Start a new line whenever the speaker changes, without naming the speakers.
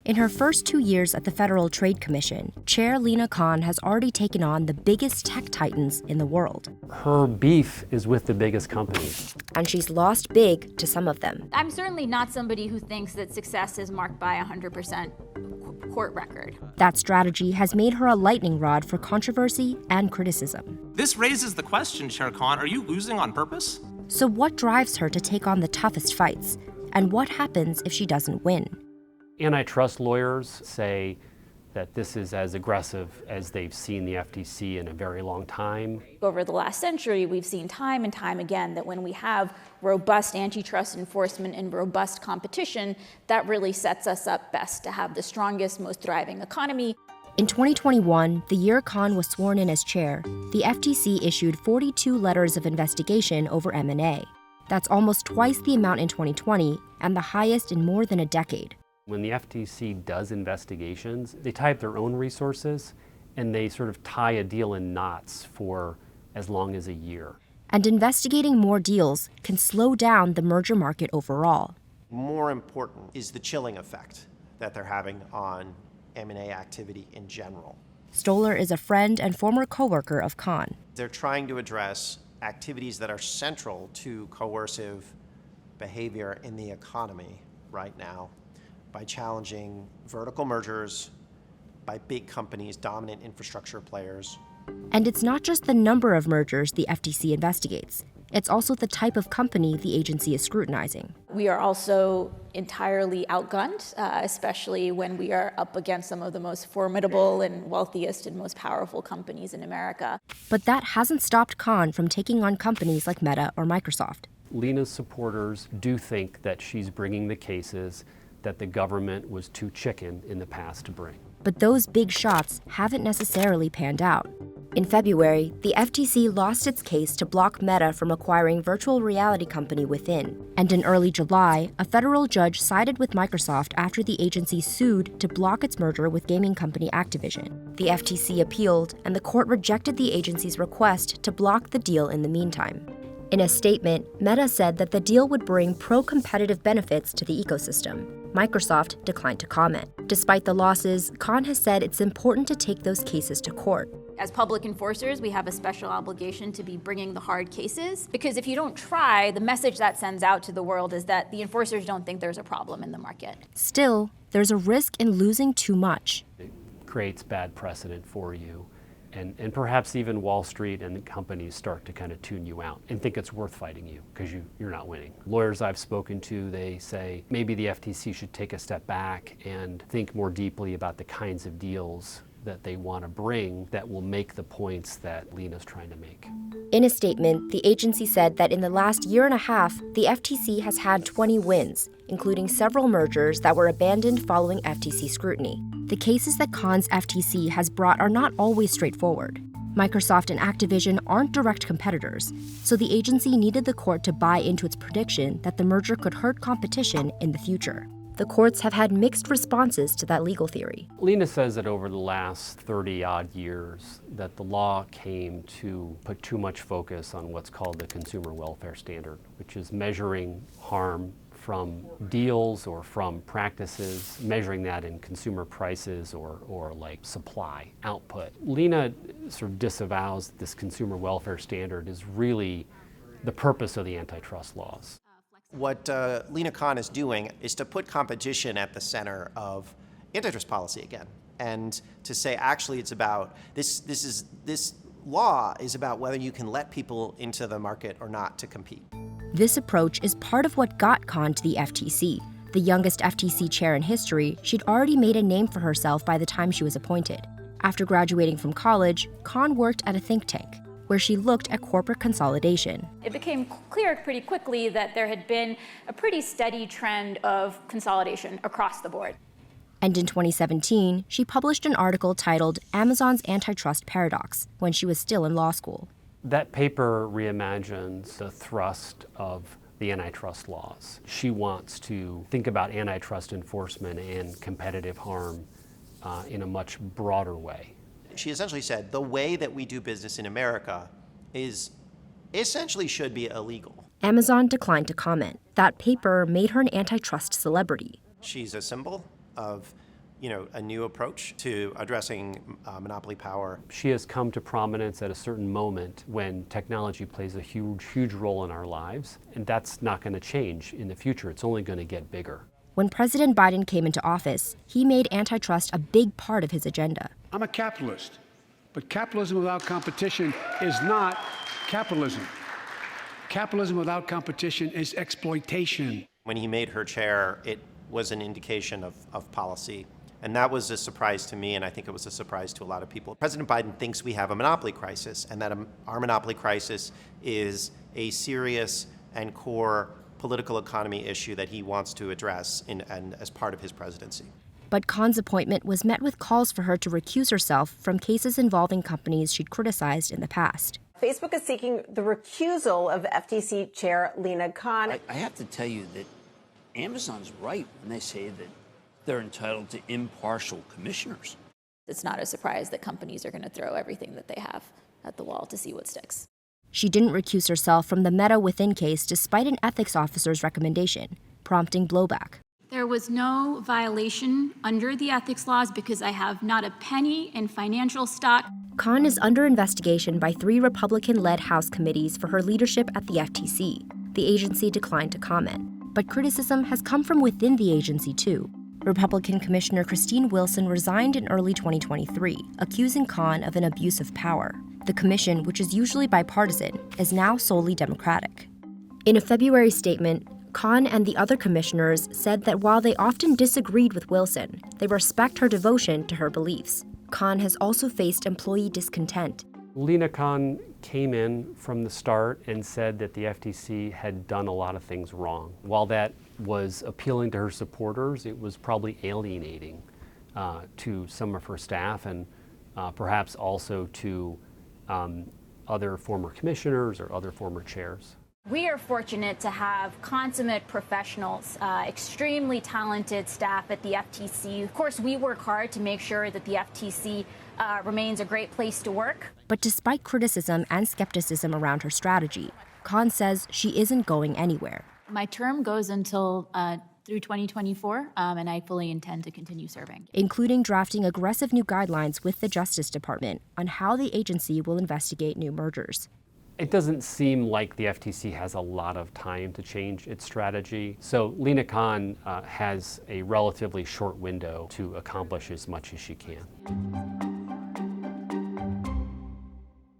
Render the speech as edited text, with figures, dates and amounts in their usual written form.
In her first 2 years at the Federal Trade Commission, Chair Lina Khan has already taken on the biggest tech titans in the world.
Her beef is with the biggest companies.
And she's lost big to some of them.
I'm certainly not somebody who thinks that success is marked by 100% court record.
That strategy has made her a lightning rod for controversy and criticism.
This raises the question, Chair Khan, are you losing on purpose?
So what drives her to take on the toughest fights? And what happens if she doesn't win?
Antitrust lawyers say that this is as aggressive as they've seen the FTC in a very long time.
Over the last century, we've seen time and time again that when we have robust antitrust enforcement and robust competition, that really sets us up best to have the strongest, most thriving economy.
In 2021, the year Khan was sworn in as chair, the FTC issued 42 letters of investigation over M&A. That's almost twice the amount in 2020 and the highest in more than a decade.
When the FTC does investigations, they tie up their own resources and they sort of tie a deal in knots for as long as a year.
And investigating more deals can slow down the merger market overall.
More important is the chilling effect that they're having on M&A activity in general.
Stoller is a friend and former coworker of Khan.
They're trying to address activities that are central to coercive behavior in the economy right now by challenging vertical mergers by big companies, dominant infrastructure players.
And it's not just the number of mergers the FTC investigates. It's also the type of company the agency is scrutinizing.
We are also entirely outgunned, especially when we are up against some of the most formidable and wealthiest and most powerful companies in America.
But that hasn't stopped Khan from taking on companies like Meta or Microsoft.
Lina's supporters do think that she's bringing the cases that the government was too chicken in the past to bring.
But those big shots haven't necessarily panned out. In February, the FTC lost its case to block Meta from acquiring virtual reality company Within. And in early July, a federal judge sided with Microsoft after the agency sued to block its merger with gaming company Activision. The FTC appealed, and the court rejected the agency's request to block the deal in the meantime. In a statement, Meta said that the deal would bring pro-competitive benefits to the ecosystem. Microsoft declined to comment. Despite the losses, Khan has said it's important to take those cases to court.
As public enforcers, we have a special obligation to be bringing the hard cases, because if you don't try, the message that sends out to the world is that the enforcers don't think there's a problem in the market.
Still, there's a risk in losing too much.
It creates bad precedent for you. And perhaps even Wall Street and the companies start to kind of tune you out and think it's worth fighting you because you're not winning. Lawyers I've spoken to, they say maybe the FTC should take a step back and think more deeply about the kinds of deals that they want to bring that will make the points that Lina's trying to make.
In a statement, the agency said that in the last year and a half, the FTC has had 20 wins, including several mergers that were abandoned following FTC scrutiny. The cases that Khan's FTC has brought are not always straightforward. Microsoft and Activision aren't direct competitors, so the agency needed the court to buy into its prediction that the merger could hurt competition in the future. The courts have had mixed responses to that legal theory.
Lina says that over the last 30-odd years that the law came to put too much focus on what's called the consumer welfare standard, which is measuring harm from deals or from practices, measuring that in consumer prices or like supply output. Lina sort of disavows that this consumer welfare standard is really the purpose of the antitrust laws.
What Lina Khan is doing is to put competition at the center of antitrust policy again, and to say actually it's about this law is about whether you can let people into the market or not to compete.
This approach is part of what got Khan to the FTC. The youngest FTC chair in history, she'd already made a name for herself by the time she was appointed. After graduating from college, Khan worked at a think tank, where she looked at corporate consolidation.
It became clear pretty quickly that there had been a pretty steady trend of consolidation across the board.
And in 2017, she published an article titled Amazon's Antitrust Paradox when she was still in law school.
That paper reimagines the thrust of the antitrust laws. She wants to think about antitrust enforcement and competitive harm in a much broader way.
She essentially said the way that we do business in America is essentially should be illegal.
Amazon declined to comment. That paper made her an antitrust celebrity.
She's a symbol of a new approach to addressing monopoly power.
She has come to prominence at a certain moment when technology plays a huge role in our lives, and that's not going to change in the future. It's only going to get bigger.
When President Biden came into office, he made antitrust a big part of his agenda.
I'm a capitalist, but capitalism without competition is not capitalism. Capitalism without competition is exploitation.
When he made her chair, it was an indication of policy. And that was a surprise to me, and I think it was a surprise to a lot of people. President Biden thinks we have a monopoly crisis, and that our monopoly crisis is a serious and core political economy issue that he wants to address and as part of his presidency.
But Khan's appointment was met with calls for her to recuse herself from cases involving companies she'd criticized in the past.
Facebook is seeking the recusal of FTC Chair Lina Khan.
I have to tell you that Amazon's right when they say that they're entitled to impartial commissioners.
It's not a surprise that companies are going to throw everything that they have at the wall to see what sticks.
She didn't recuse herself from the Meta Within case despite an ethics officer's recommendation, prompting blowback.
There was no violation under the ethics laws because I have not a penny in financial stock.
Khan is under investigation by 3 Republican-led House committees for her leadership at the FTC. The agency declined to comment. But criticism has come from within the agency, too. Republican Commissioner Christine Wilson resigned in early 2023, accusing Khan of an abuse of power. The commission, which is usually bipartisan, is now solely Democratic. In a February statement, Khan and the other commissioners said that while they often disagreed with Wilson, they respect her devotion to her beliefs. Khan has also faced employee discontent.
Lina Khan came in from the start and said that the FTC had done a lot of things wrong. While that was appealing to her supporters, it was probably alienating to some of her staff and perhaps also to other former commissioners or other former chairs.
We are fortunate to have consummate professionals, extremely talented staff at the FTC. Of course, we work hard to make sure that the FTC remains a great place to work.
But despite criticism and skepticism around her strategy, Khan says she isn't going anywhere.
My term goes until through 2024, and I fully intend to continue serving.
Including drafting aggressive new guidelines with the Justice Department on how the agency will investigate new mergers.
It doesn't seem like the FTC has a lot of time to change its strategy. So Lina Khan has a relatively short window to accomplish as much as she can.